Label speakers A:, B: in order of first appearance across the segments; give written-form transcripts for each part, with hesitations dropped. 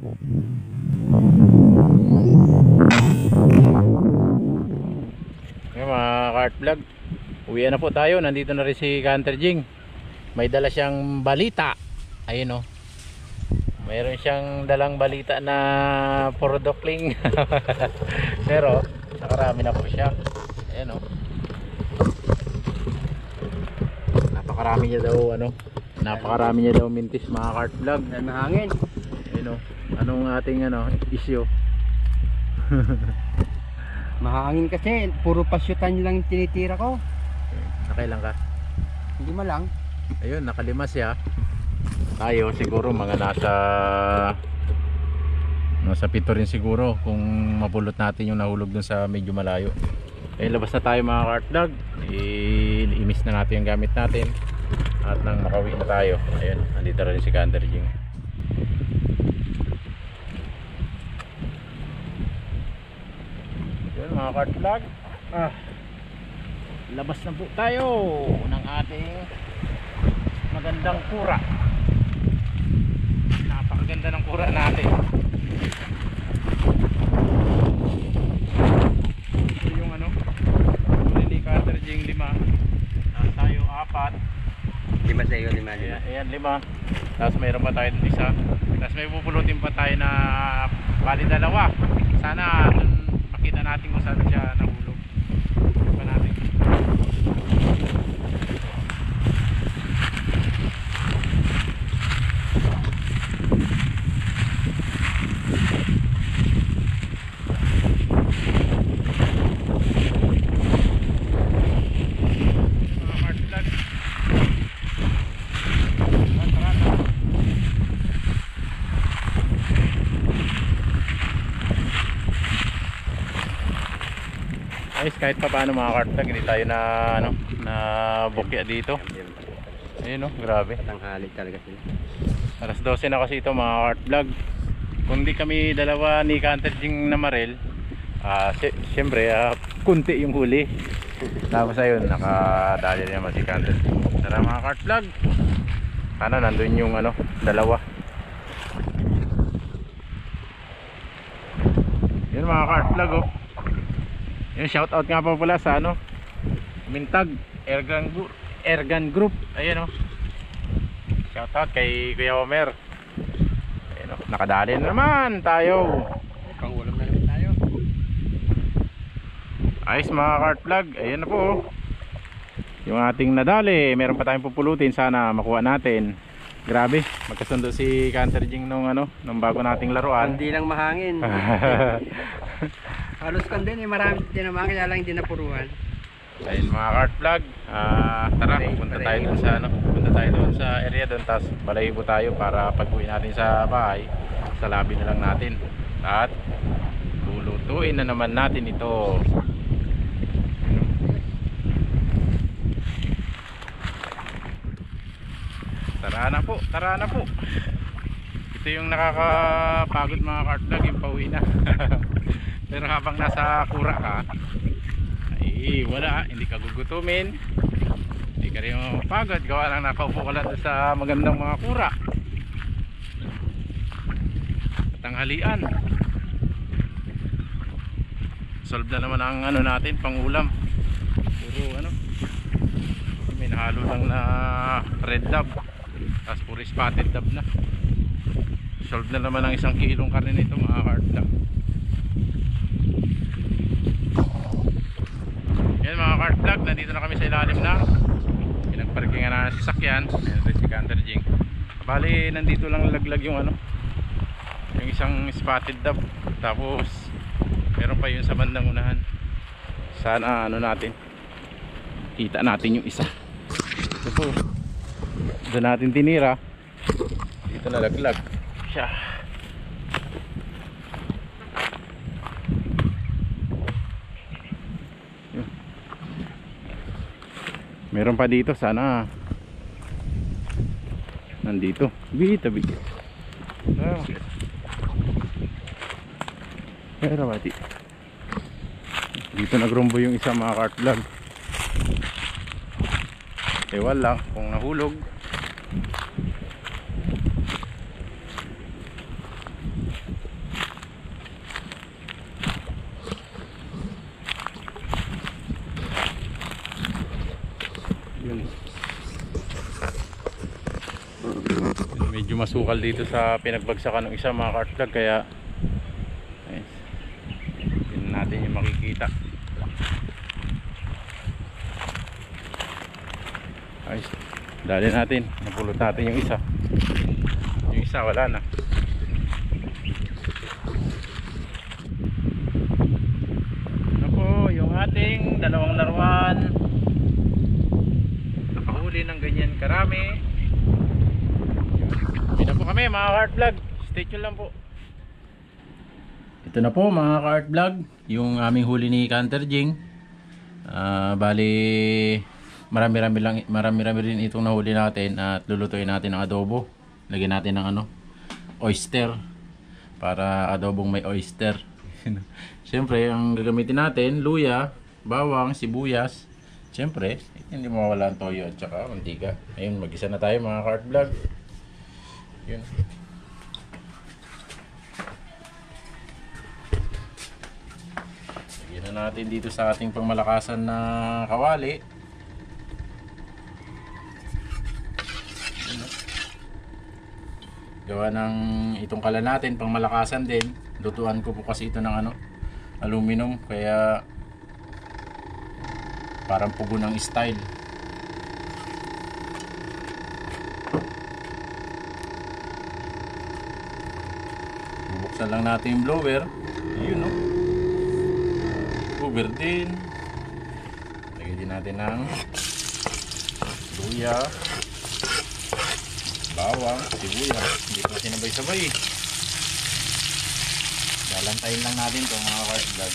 A: Ngayon mga kart vlog, uwi na po tayo. Nandito na rin si Hunter Jing. May dala siyang balita. Ayun o, mayroon siyang dalang balita na porodokling. Pero nakarami na po siya. Ayun o, napakarami niya daw napakarami niya daw mintis mga kart vlog.
B: Dahil mahangin.
A: Ayun o, anong ating issue?
B: Mahangin kasi, puro pasyutan lang tinitira ko.
A: Nakailan ka?
B: Hindi malang.
A: Ayun, nakalima siya. Tayo siguro mga nasa 7 rin siguro kung mapulot natin yung nahulog dun sa medyo malayo. Labas na tayo mga kart vlog. Iimis na natin yung gamit natin at nang makauwi na tayo. Ayun, andito rin si Hunter Jing. Ayun mga kart vlog, labas na po tayo ng ating magandang kura. Napakaganda ng kura natin. Ito yung huli ni Hunter Jing 5, tayo 4.
B: 5 sa iyo, 5.
A: Ayan 5. Tapos mayroon pa tayo isa. Tapos may pupulutin pa tayo na bali 2. Sana makita natin kung saan siya nahulog. Pa natin. Ayos, kahit pa paano mga kart vlog, hindi tayo na bukya dito. Ayun grabe.
B: Tanghali talaga sila.
A: Alas 12 na kasi ito mga kart vlog. Kung di kami dalawa ni Hunter Jing na marel, siyempre kunti yung huli. Tapos ayun, nakadali rin naman si Hunter Jing. Tara mga kart vlog, sana nandun yung 2. Yun mga kart vlog oh. Yung shoutout nga pa pala sa Mintag Ergan Group. Ayan shoutout kay Kuya Homer. Ayan nakadali na naman tayo.
B: Pangulam na naman tayo.
A: Ayos mga kart vlog. Ayan na po yung ating nadali. Meron pa tayong pupulutin, sana makuha natin. Grabe, magkasundo si Hunter Jing nung bago nating laruan.
B: Hindi lang mahangin. Halos kan din marami din naman, kaya lang hindi napuruhan.
A: Ayun mga kart vlog, tara punta tayo doon sa area doon, tapos balahibo tayo para pag-uwi natin sa bahay, sa labi na lang natin at lulutuin na naman natin ito. Tara na po. Ito yung nakakapagod mga kart vlog, yung pauwi na. Pero habang nasa kura ka, ay wala, hindi ka gugutumin, hindi ka rin mapagod, gawa lang nakaupo ka lang sa magandang mga kura. Tanghalian, solve na naman ang natin, pangulam. Puro may nahalo lang na red dab, tapos puro spotted dab na. Solve na naman ang 1 kilong karne nito mga kart vlog. Yan mga kart vlog, nandito na kami sa ilalim ng pinagparkingan na sasakyan. Ayan si Hunter Jing. Bali nandito lang laglag yung yung isang spotted dab. Tapos meron pa yun sa bandang unahan. Sana natin kita natin yung isa. Ito po, doon natin tinira. Dito na laglag siya. Meron pa dito, sana nandito. Tabi. Pero pati dito nagrumbo yung isa mga kart vlog. Ewan lang kung nahulog. medyo masukal dito sa pinagbagsakan ng isa mga kart vlog, kaya ayun, yun natin yung makikita. Ayos, dali natin, napulot natin yung isa wala na. Ano po yung ating dalawang laruan, nakahuli ng ganyan karami. Hindi na po kami mga ka-art vlog, stay tuned lang po. Ito na po mga ka-art vlog, yung aming huli ni Canter Jing. Bali marami rin itong nahuli natin at lulutuin natin ng adobo. Lagyan natin ng oyster para adobong may oyster. Siyempre ang gagamitin natin, luya, bawang, sibuyas. Siyempre hindi mawawala ang toyo at saka mantika. Ayun, mag-isa na tayo mga ka-art vlog. Yun. Lagyan na natin dito sa ating pangmalakasan na kawali. Gawa ng itong kala natin pang malakasan din. Lutuan ko po kasi ito ng aluminum, kaya parang pugo ng style. Bubuksan lang natin yung blower. Yun, no? Blower din. Lagyan din natin ng luya, bawang, sibuyas. Hindi pa sinabay-sabay eh. Lalantayin lang natin ito mga ka-art vlog.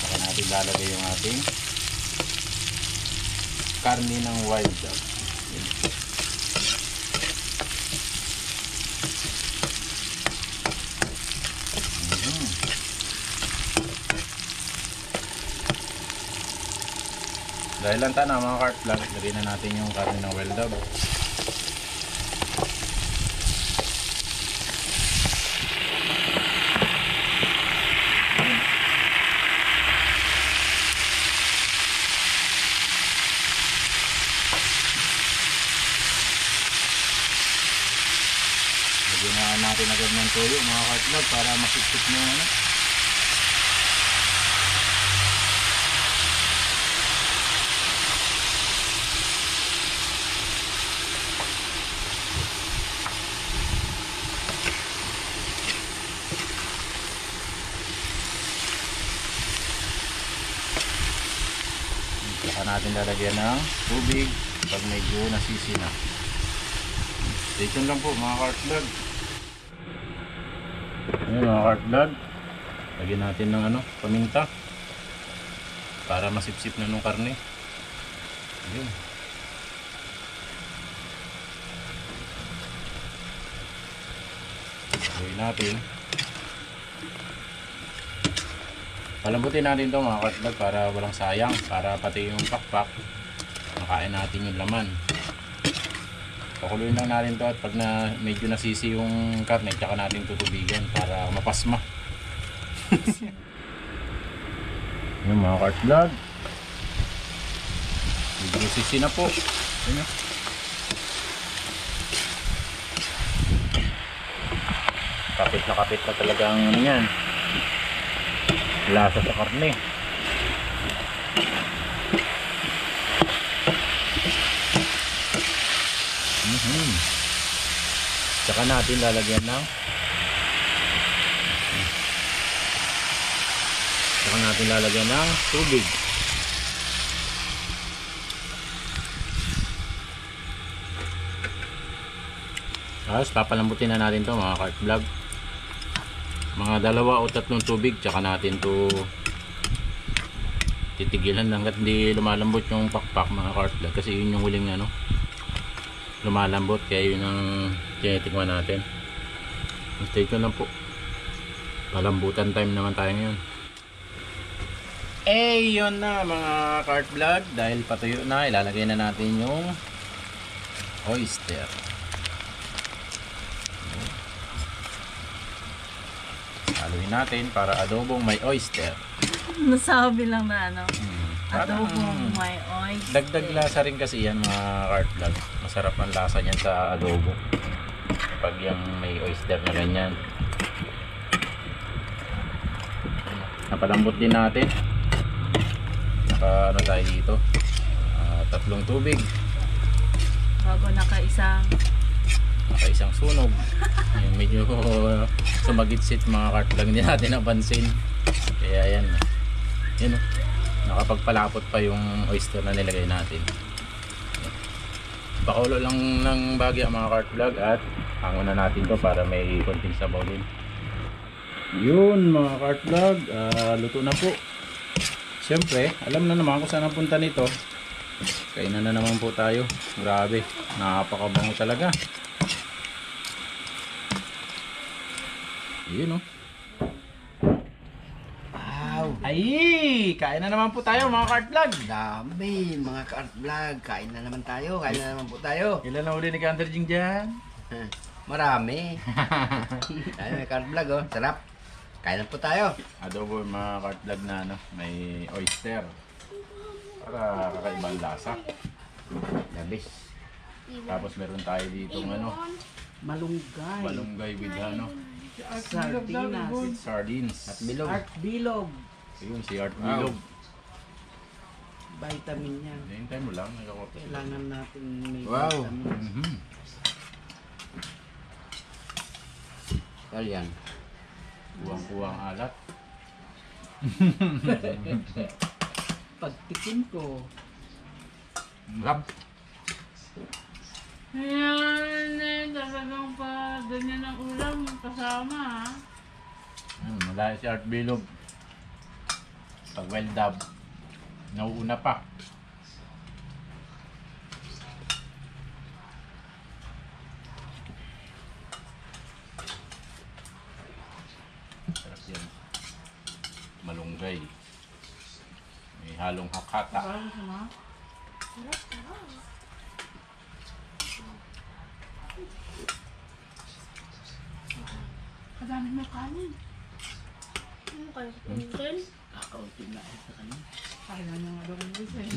A: Saka natin lalagay yung ating karne ng wild dog. Dahil lanta na mga ka-art vlog, lagay na natin yung karne ng wild dog. Lagyan na natin agad ng toyo mga ka-art vlog para masipsip na yung saka natin lalagyan ng tubig pag medyo nasisi na. Stay tuned lang po mga ka-art vlog. Ayan mga ka-art vlog, lagyan natin ng paminta para masipsip na nung karne. Ayan. Gawin natin, palambutin natin ito mga ka-art vlog para walang sayang, para pati yung pakpak makain natin yung laman. Pakuluin lang natin to at pag medyo nasisi yung karne, tsaka natin tutubigan para mapasma. Yung mga ka-art vlog, medyo sisi na po. Ayan. Kapit na talagang yan lasa sa karne. Saka natin lalagyan ng tubig. Tapos papalambutin na natin to mga ka-art vlog. Mga 2 o 3 tubig, tsaka natin to titigilan hanggat hindi lumalambot yung pakpak mga ka-art vlog, kasi yun yung huling lumalambot, kaya yun ang tinitikman natin. Stay tuned lang po, palambutan time naman tayo ngayon. Yun na mga ka-art vlog, dahil patuyo na, ilalagay na natin yung oyster. Haluin natin para adobong may oyster.
C: Nasabi lang na Adobong may oyster.
A: Dagdag lasa rin kasi yan mga cart vlog. Masarap ang lasa niyan sa adobo. Pag yung may oyster na ganyan. Napalambot din natin. Naka ano tayo dito. 3 tubig.
C: Bago nakaisang.
A: Naka isang sunog. Yung medyo sumagitsit mga cart vlog, hindi natin napansin. Kaya yan. Yan o. Nakapagpalapot pa yung oyster na nilagay natin. Pakulo lang ng bagya mga cart vlog at hangon na natin to para may konting sabaw din. Yun mga cart vlog, luto na po. Siyempre, alam na naman kung saan ang punta nito. Kainan na naman po tayo. Grabe, napakabango talaga. Yun o.
B: Wow!
A: Ay, kain na naman po tayo mga cart vlog.
B: Dami mga cart vlog. Kain na naman tayo. Kain na naman po tayo.
A: Ilan na uli ni Canter Jing dyan?
B: Marami. Ay, may cart vlog oh. Sarap. Kain na po tayo.
A: Adobo yung mga cart vlog na ano, may oyster. Para kakaiba ang lasa.
B: Labis.
A: Tapos meron tayo dito ano,
D: Malunggay.
A: malunggay with ano,
D: Sardinas.
A: with sardines.
B: At bilog.
D: Art bilog.
A: Ayun, si Art
B: Wow.
A: Bilog.
D: Vitamin yan.
A: Hintay mo lang, nagkakot.
D: Kailangan natin may
B: Wow.
D: vitamin.
B: Kaya yan.
A: Kuwang-kuwang alat.
D: Pagtikim ko,
A: Rap.
C: Ayan, talagang pa ganyan ang ulam kasama ha.
A: Malaya si Art Bilog. Pag well dubbed, nauuna pa. Sarap yan. Malunggay. May halong hakata.
C: Parang sama. Kadami mo kanin.
E: Ano kayo sa pinagin?
D: kakaunti na sa kanya.
C: Kailan niya nga daw ang gusto eh.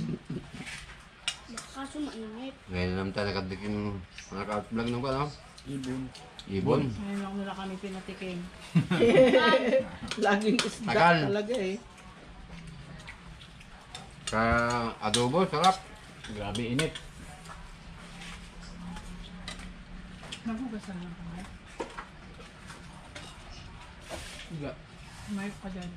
E: Baka sumanangit.
B: Ngayon naman tayo nakatikim mga cart vlog ng ano?
D: Ibon.
B: Ibon.
C: Ngayon lang nila kami pinatikim.
D: Laging isda
B: Takal.
D: talaga eh.
B: Sa adobo, sarap.
A: Grabe init.
C: Nagugasan lang kami.
D: Iga.
C: May pa dyan.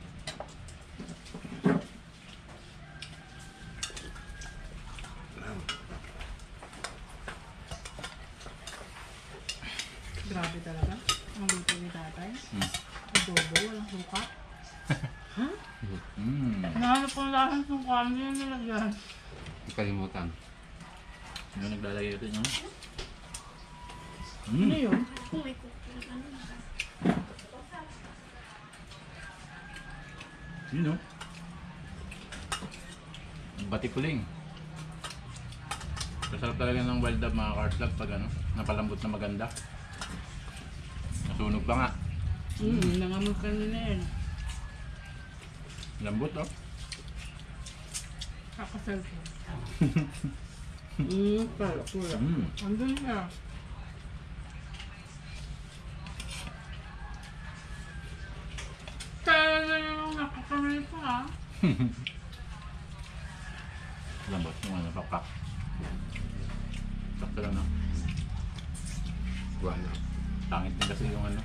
C: Grabe talaga. Ang luto ni tatay. Adobo, walang suka. Nahanap ko lang ang suka. Ano yung nilagyan?
B: Kalimutan.
A: Ano naglalagay ito nyo?
C: Ano yun?
E: Kung may cooking ano na.
A: Yun o. Batikuling. Kasarap talaga ng wild dab mga cart vlog pag ano, napalambot na maganda. Nasunog pa nga.
C: Nangamot ka na yan.
A: Lambot oh.
C: Kakasal ko.
D: Pula.
C: Andun siya. Kaya na yung nakakamay pa ha.
A: Lambot yung ano, pakpak. Sakto lang no.
B: Wala.
A: Pangit din kasi yung ano.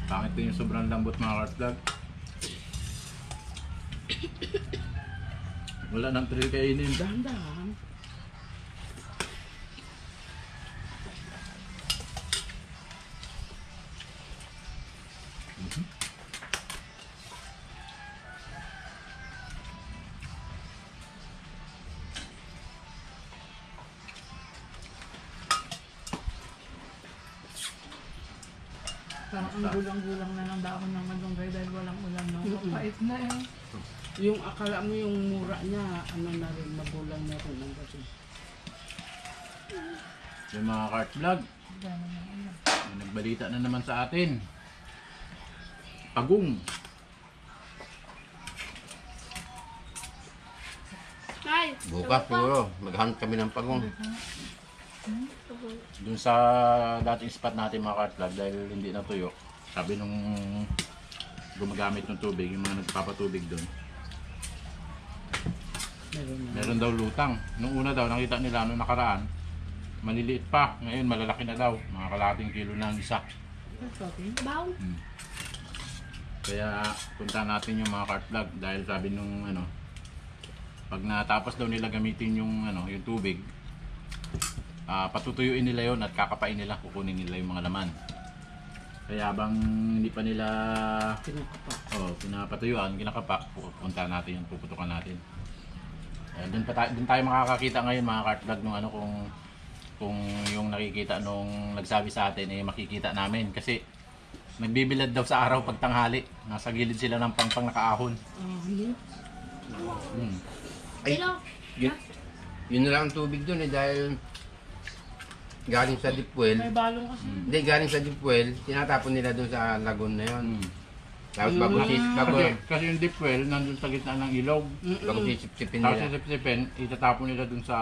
A: Pangit din yung sobrang lambot mga cart vlog. Wala nang trail kainin.
D: Dahan-dahan.
C: Parang ang gulang-gulang na ng dahon ng malunggay dahil walang ulan no. Mapait na eh.
D: Yung akala mo yung mura niya, ano na rin, magulang na rin ang gabi.
A: Yung mga cart vlog. May nagbalita na naman sa atin. Pagong.
B: Bukas siguro, maghanap kami ng pagong.
A: Dun sa dating spot natin mga kartlag, dahil hindi natuyo, sabi nung gumagamit ng tubig, yung mga nagpapatubig dun, meron daw lutang. Nung una daw, nakita nila nung nakaraan, maliliit pa. Ngayon, malalaki na daw. Mga kalahating kilo na ang isa.
E: Baw.
A: Kaya punta natin yung mga kartlag dahil sabi nung ano, pag natapos daw nila gamitin yung ano, yung tubig, patutuyuin nila yon at kakapain nila, kukunin nila yung mga laman. Kaya habang hindi pa nila pinapatuyuan, kinakapak, pupunta natin yun, puputukan natin. Doon tayo makakakita ngayon mga kartlag nung ano, kung yung nakikita nung nagsabi sa atin makikita namin kasi nagbibilad daw sa araw pag tanghali. Nasa gilid sila ng pangpang nakaahon.
B: Ay,
E: Hello.
B: yun na lang ang tubig doon dahil galing sa deep well.
C: May balong kasi.
B: Hindi, galing sa deep well, tinatapon nila doon sa lagoon na yun. Tapos bago
A: Kasi yung deep well nandun sa gitna ng ilog.
B: sisip-sipin
A: Tapos
B: nila.
A: sisip-sipin, itatapon nila dun sa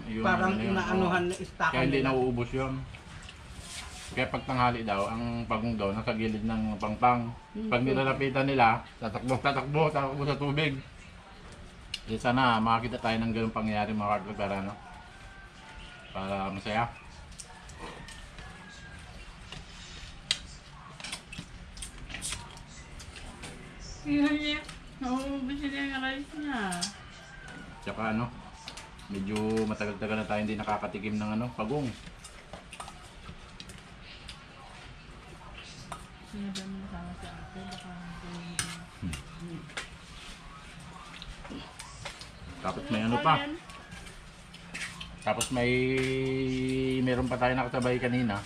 A: yung
D: Parang
A: ano yun,
D: inaanuhan
A: oo.
D: na istaka
A: Kaya hindi
D: nila.
A: nauubos yun. Kaya pag tanghali daw, ang pagong daw nasa gilid ng pangpang. Pag nilalapitan nila, tatakbo sa tubig. Di sana makakita tayo ng ganung pangyayari mga kartlag para ano, para masaya.
C: Iyan. Nauubos sila yung rice niya.
A: Tsaka ano, medyo matagal-tagal na tayo hindi nakakatikim ng ano, pagong.
C: Sinabi mo nasama sa ate, baka
A: Tapos may ano pa. Tapos meron pa tayo nakatabay kanina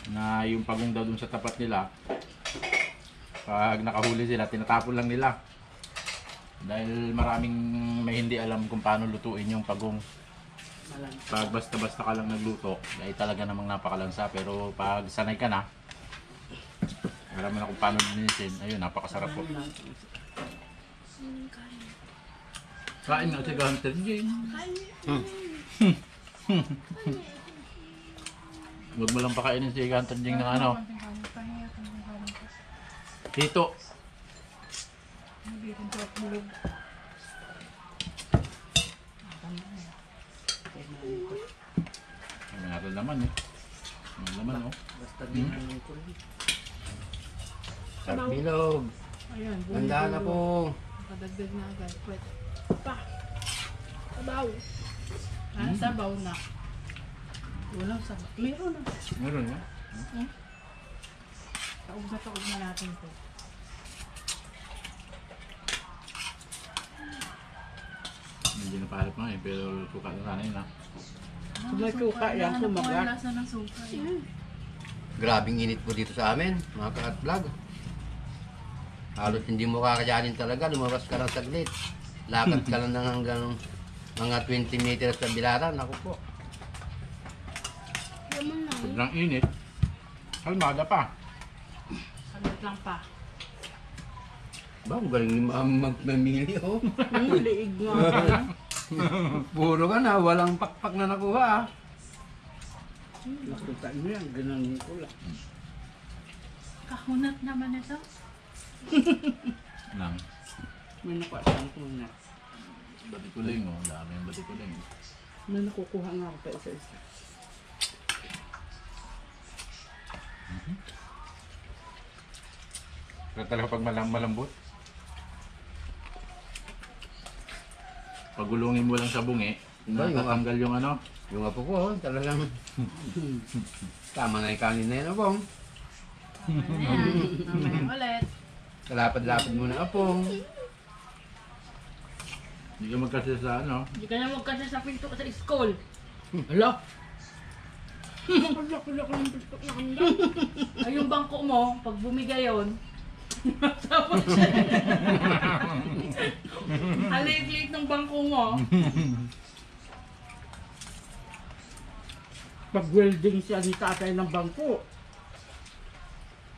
A: na yung pagong daw dun sa tapat nila. Pag nakahuli sila, tinatapon lang nila. Dahil maraming may hindi alam kung paano lutuin yung pagong. Pag basta-basta ka lang nagluto, ay talaga namang napakalansa. Pero pag sanay ka na, alam mo na kung paano linisin, ayun, napakasarap po. Kain nga si Hunter Jane. Huwag mo lang pakainin si Hunter Jane ng ano, hito.
C: hindi kong sarap bulog.
A: May natin naman eh. May laman oh.
D: Basta dinanin ko rin.
B: Sarap bilog.
C: Ayan,
B: Ganda na po.
C: Nakadagdag na agad. Pwede.
E: Baw.
C: Sabaw na. Walang sabaw. Meron na.
A: Meron nga.
C: Taog na natin po.
A: Hindi na pahalip nga eh, pero suka na sana yun ah.
D: May suka yan, sumagat.
C: Lasa ng suka.
B: Grabing init po dito sa amin, mga ka-vlog. Halos hindi mo kakayanin talaga, lumabas ka lang saglit. Lakad ka lang ng hanggang mga 20 meters sa bilatan, ako po.
E: Yaman na.
A: Sobrang init. Kalmada pa.
C: Salat lang pa.
B: Ba, ang galing ni Ma'am magmamili, oh.
D: Liig nga.
B: Puro ka na, walang pakpak na nakuha, ah.
D: Nakita mo yan, ginanin ko lang.
C: Kahunat naman ito.
A: Nang
D: May nakuha ko na.
A: batikuling oh, dami yung batikuling.
D: May nakukuha nga ako pa isa-isa.
A: Pero talaga pag malambot. Pagulungin mo lang sa bungi,
B: Ba, yung
A: natatanggal yung ano.
B: Yung apo ko, oh, talagang tama na yung kanin na yun, apong.
C: Ayan. Mamaya ulit.
B: Kalapad-lapad mo na, apong.
A: Hindi ka magkasi sa ano.
C: Hindi ka na magkasya sa pinto sa school.
D: Hala!
E: Laki-laki ng tiktok na kanda.
C: Ay, yung bangko mo, pag bumigay yun, tapos siya. Alit-lit ng bangko mo.
D: Pag-welding siya ni tatay ng bangko.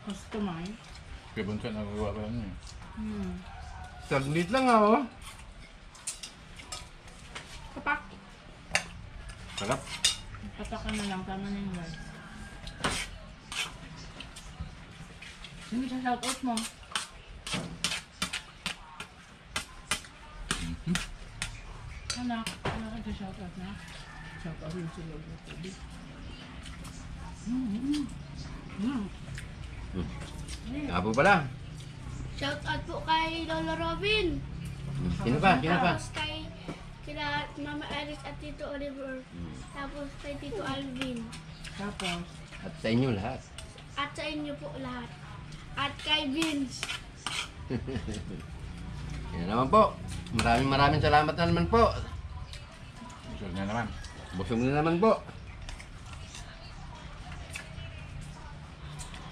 C: Customize.
A: Kaya bunso nagagawa pa yun eh.
C: Hmm.
B: Saglit lang, ah, oh.
C: Papak.
A: Sarap.
C: Papak ka na lang. Tama na yung rice. Sino sa shoutout mo? Anak, ano ka sa shoutout na?
D: Saka rin sila ng tubig.
B: Nga po pala.
E: Shout out po kay Lolo Robin.
B: Sino pa? Sino pa?
E: Tapos kay kila Mama Iris at Tito Oliver. Tapos kay Tito Alvin.
C: Tapos,
B: At sa inyo lahat.
E: At sa inyo po lahat. At kay Vince.
B: Yan naman po. Maraming salamat na naman po.
A: Busog na naman.
B: Busog na naman po.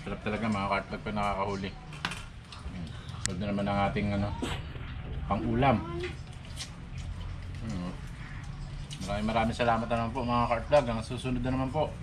A: Sarap talaga mga kartlag pa nakakahuli. Solve na naman ang ating ano, pang-ulam. Maraming salamat na naman po mga kartlag. Ang susunod na naman po.